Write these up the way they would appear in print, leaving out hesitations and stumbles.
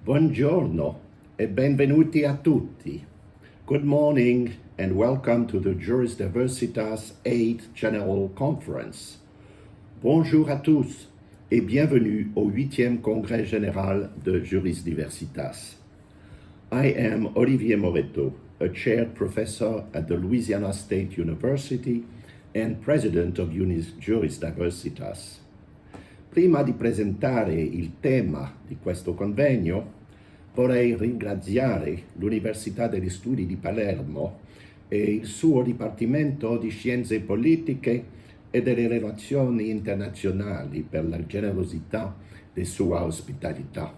Buongiorno e benvenuti a tutti. Good morning and welcome to the Juris Diversitas 8th General Conference. Bonjour à tous et bienvenue au 8e Congrès général de Juris Diversitas. I am Olivier Moreteau, a chaired professor at the Louisiana State University and president of Juris Diversitas. Prima di presentare il tema di questo convegno, vorrei ringraziare l'Università degli Studi di Palermo e il suo Dipartimento di Scienze Politiche e delle Relazioni Internazionali per la generosità di sua ospitalità.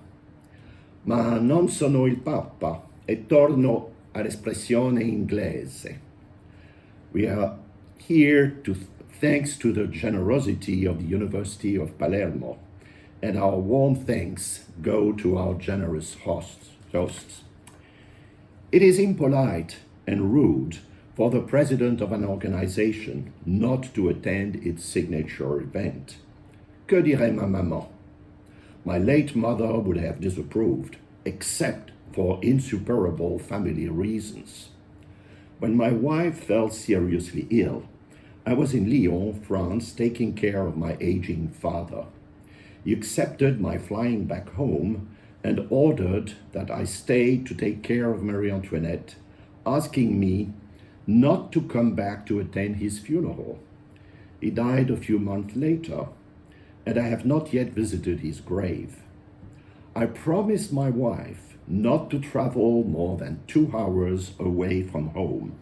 Ma non sono il Papa e torno all'espressione inglese. We are here thanks to the generosity of the University of Palermo, and our warm thanks go to our generous hosts. It is impolite and rude for the president of an organization not to attend its signature event. Que dirait ma maman? My late mother would have disapproved, except for insuperable family reasons. When my wife fell seriously ill, I was in Lyon, France, taking care of my aging father. He accepted my flying back home and ordered that I stay to take care of Marie Antoinette, asking me not to come back to attend his funeral. He died a few months later, and I have not yet visited his grave. I promised my wife not to travel more than 2 hours away from home,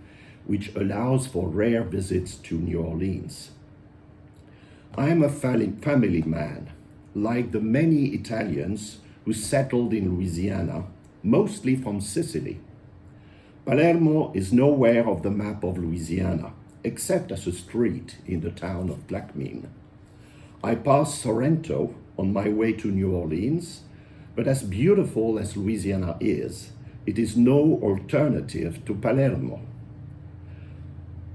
which allows for rare visits to New Orleans. I am a family man, like the many Italians who settled in Louisiana, mostly from Sicily. Palermo is nowhere off the map of Louisiana, except as a street in the town of Plaquemine. I pass Sorrento on my way to New Orleans, but as beautiful as Louisiana is, it is no alternative to Palermo.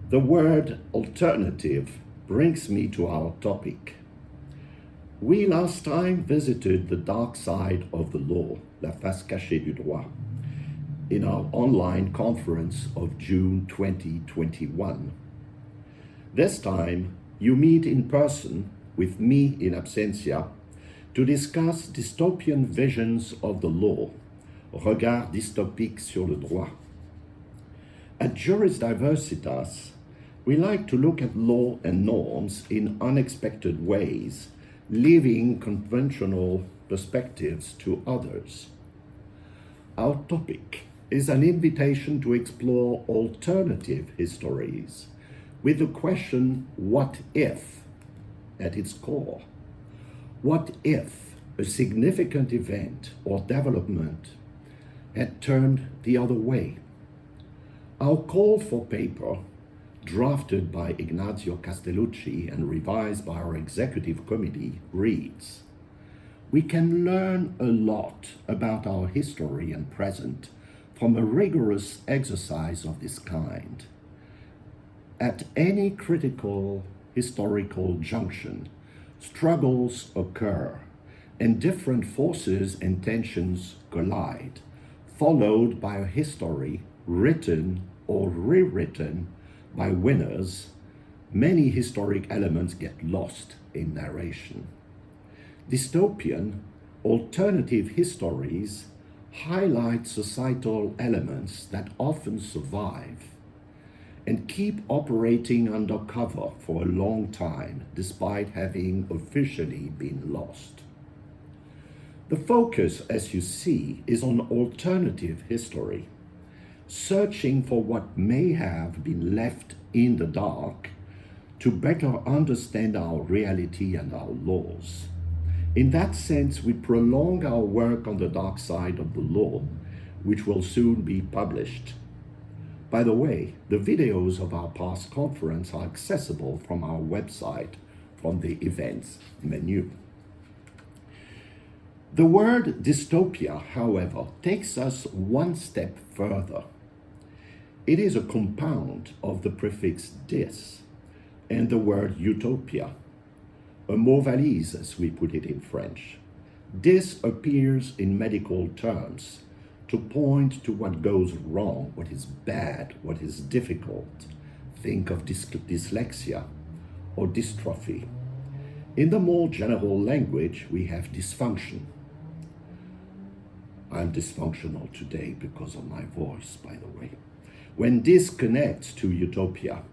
The word alternative brings me to our topic. We last time visited the dark side of the law, la face cachée du droit, in our online conference of June 2021. This time, you meet in person with me in absentia to discuss dystopian visions of the law, regard dystopique sur le droit. At Juris Diversitas, we like to look at law and norms in unexpected ways, leaving conventional perspectives to others. Our topic is an invitation to explore alternative histories with the question, what if, at its core? What if a significant event or development had turned the other way? Our call for paper, drafted by Ignazio Castellucci and revised by our executive committee, reads, "We can learn a lot about our history and present from a rigorous exercise of this kind. At any critical historical junction, struggles occur and different forces and tensions collide, followed by a history written or rewritten by winners. Many historic elements get lost in narration. Dystopian, alternative histories highlight societal elements that often survive and keep operating undercover for a long time despite having officially been lost. The focus, as you see, is on alternative history, searching for what may have been left in the dark to better understand our reality and our laws. In that sense, we prolong our work on the dark side of the law, which will soon be published. By the way, the videos of our past conference are accessible from our website from the events menu. The word dystopia, however, takes us one step further. It is a compound of the prefix dys and the word utopia, a mot valise as we put it in French. This appears in medical terms to point to what goes wrong, what is bad, what is difficult. Think of dyslexia or dystrophy. In the more general language, we have dysfunction. I'm dysfunctional today because of my voice, by the way. When this connects to utopia,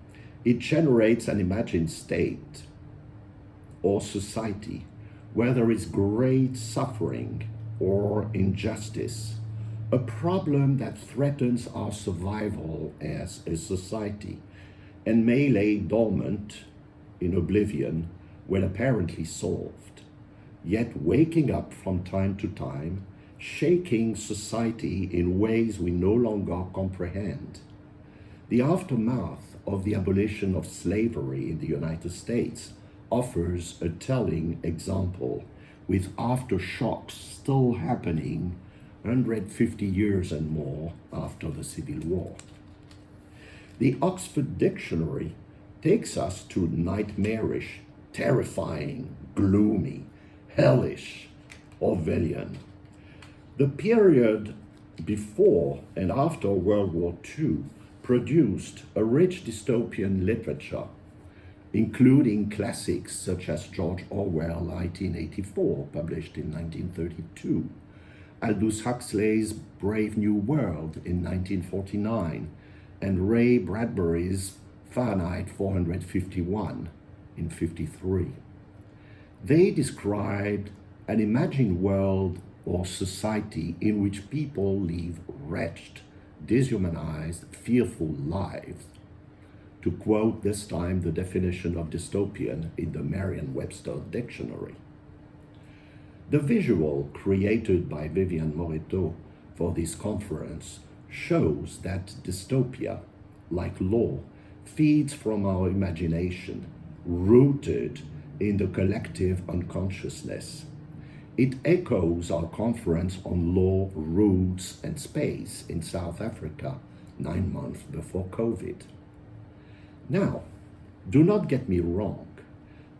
it generates an imagined state or society where there is great suffering or injustice, a problem that threatens our survival as a society and may lay dormant in oblivion when apparently solved, yet waking up from time to time, shaking society in ways we no longer comprehend. The aftermath of the abolition of slavery in the United States offers a telling example, with aftershocks still happening 150 years and more after the Civil War. The Oxford Dictionary takes us to nightmarish, terrifying, gloomy, hellish, Orwellian. The period before and after World War II produced a rich dystopian literature, including classics such as George Orwell's 1984, published in 1932, Aldous Huxley's Brave New World in 1949, and Ray Bradbury's Fahrenheit 451 in 1953. They described an imagined world or society in which people live wretched, dehumanized, fearful lives. To quote this time the definition of dystopian in the Merriam-Webster dictionary. The visual created by Vivian Moreteau for this conference shows that dystopia, like law, feeds from our imagination, rooted in the collective unconsciousness. It echoes our conference on law, roots, and space in South Africa 9 months before COVID. Now, do not get me wrong.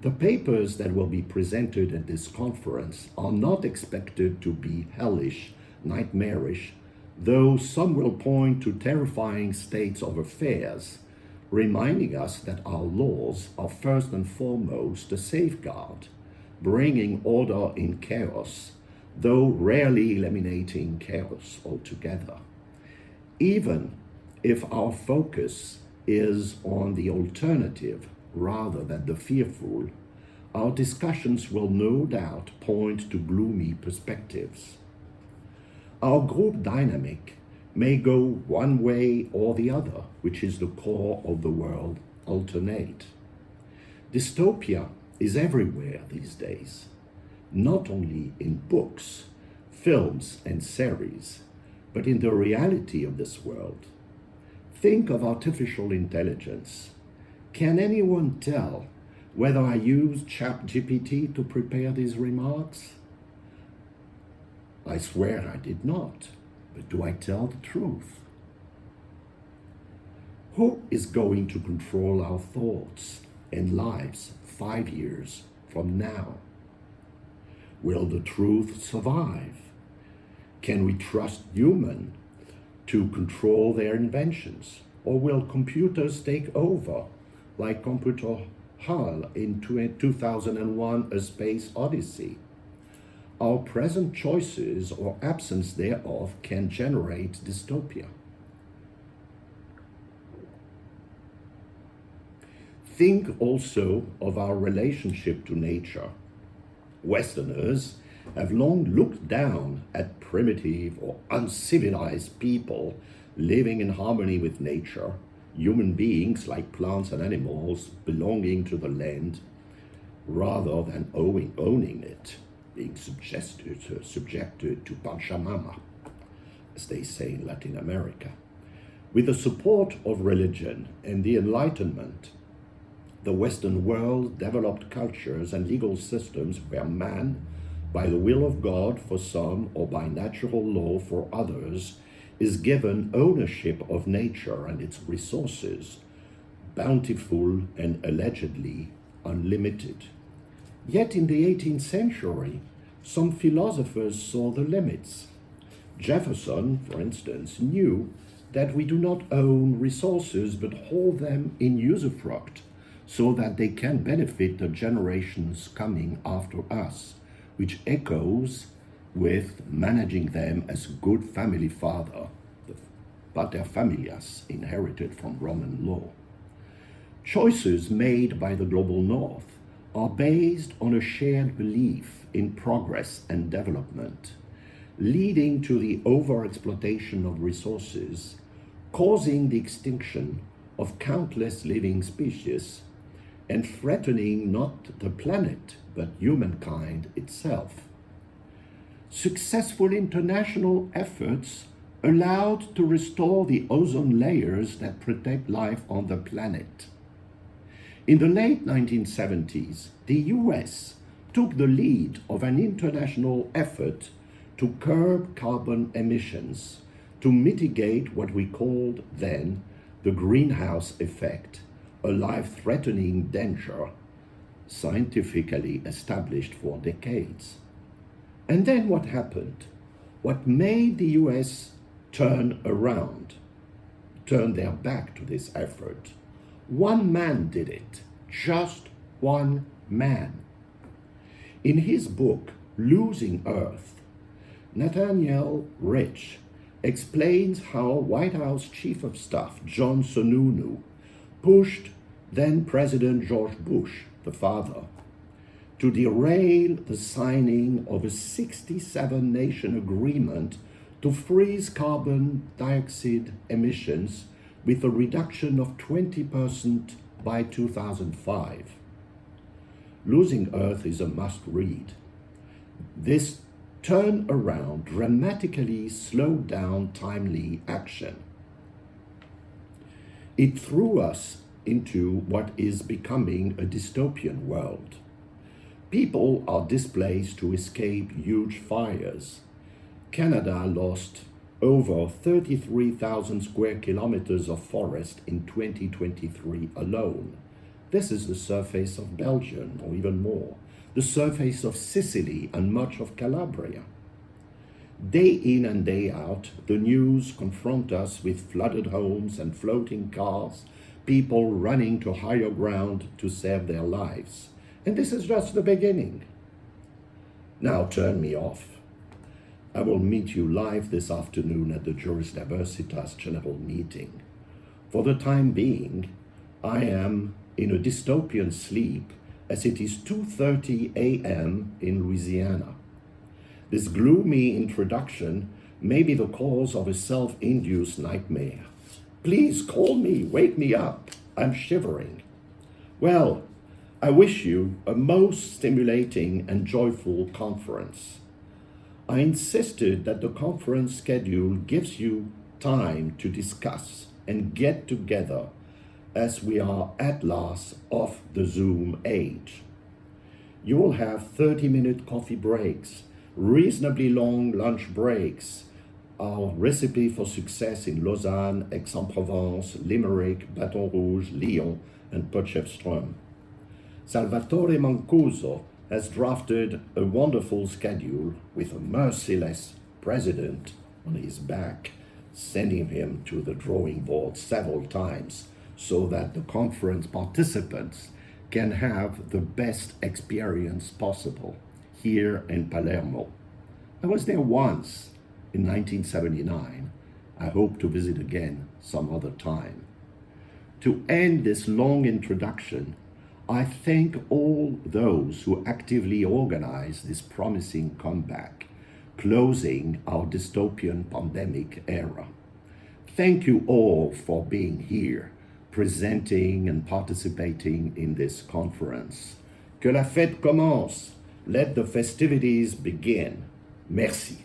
The papers that will be presented at this conference are not expected to be hellish, nightmarish, though some will point to terrifying states of affairs, reminding us that our laws are first and foremost a safeguard, bringing order in chaos, though rarely eliminating chaos altogether. Even if our focus is on the alternative rather than the fearful, our discussions will no doubt point to gloomy perspectives. Our group dynamic may go one way or the other, which is the core of the world alternate. Dystopia is everywhere these days, not only in books, films, and series, but in the reality of this world. Think of artificial intelligence. Can anyone tell whether I used ChatGPT to prepare these remarks? I swear I did not, but do I tell the truth? Who is going to control our thoughts and lives 5 years from now? Will the truth survive? Can we trust humans to control their inventions? Or will computers take over, like Computer Hall in 2001, A Space Odyssey? Our present choices or absence thereof can generate dystopia. Think also of our relationship to nature. Westerners have long looked down at primitive or uncivilized people living in harmony with nature, human beings like plants and animals belonging to the land rather than owning it, being subjected to Pachamama, as they say in Latin America. With the support of religion and the Enlightenment, the Western world developed cultures and legal systems where man, by the will of God for some or by natural law for others, is given ownership of nature and its resources, bountiful and allegedly unlimited. Yet in the 18th century, some philosophers saw the limits. Jefferson, for instance, knew that we do not own resources but hold them in usufruct so that they can benefit the generations coming after us, which echoes with managing them as good family father, the pater familias inherited from Roman law. Choices made by the global North are based on a shared belief in progress and development, leading to the overexploitation of resources, causing the extinction of countless living species, and threatening not the planet but humankind itself. Successful international efforts allowed to restore the ozone layers that protect life on the planet. In the late 1970s, the US took the lead of an international effort to curb carbon emissions to mitigate what we called then the greenhouse effect, a life-threatening danger scientifically established for decades. And then what happened? What made the US turn their back to this effort? One man did it, just one man. In his book, Losing Earth, Nathaniel Rich explains how White House Chief of Staff John Sununu pushed then President George Bush, the father, to derail the signing of a 67-nation agreement to freeze carbon dioxide emissions with a reduction of 20% by 2005. Losing Earth is a must-read. This turnaround dramatically slowed down timely action. It threw us into what is becoming a dystopian world. People are displaced to escape huge fires. Canada lost over 33,000 square kilometers of forest in 2023 alone. This is the surface of Belgium, or even more, the surface of Sicily and much of Calabria. Day in and day out, the news confront us with flooded homes and floating cars, people running to higher ground to save their lives. And this is just the beginning. Now turn me off. I will meet you live this afternoon at the Juris Diversitas general meeting. For the time being, I am in a dystopian sleep as it is 2:30 a.m. in Louisiana. This gloomy introduction may be the cause of a self-induced nightmare. Please call me, wake me up. I'm shivering. Well, I wish you a most stimulating and joyful conference. I insisted that the conference schedule gives you time to discuss and get together as we are at last off the Zoom age. You will have 30-minute coffee breaks, reasonably long lunch breaks, our recipe for success in Lausanne, Aix-en-Provence, Limerick, Baton Rouge, Lyon, and Potchefstroom. Salvatore Mancuso has drafted a wonderful schedule with a merciless president on his back, sending him to the drawing board several times so that the conference participants can have the best experience possible here in Palermo. I was there once in 1979. I hope to visit again some other time. To end this long introduction, I thank all those who actively organize this promising comeback, closing our dystopian pandemic era. Thank you all for being here, presenting and participating in this conference. Que la fête commence. Let the festivities begin. Merci.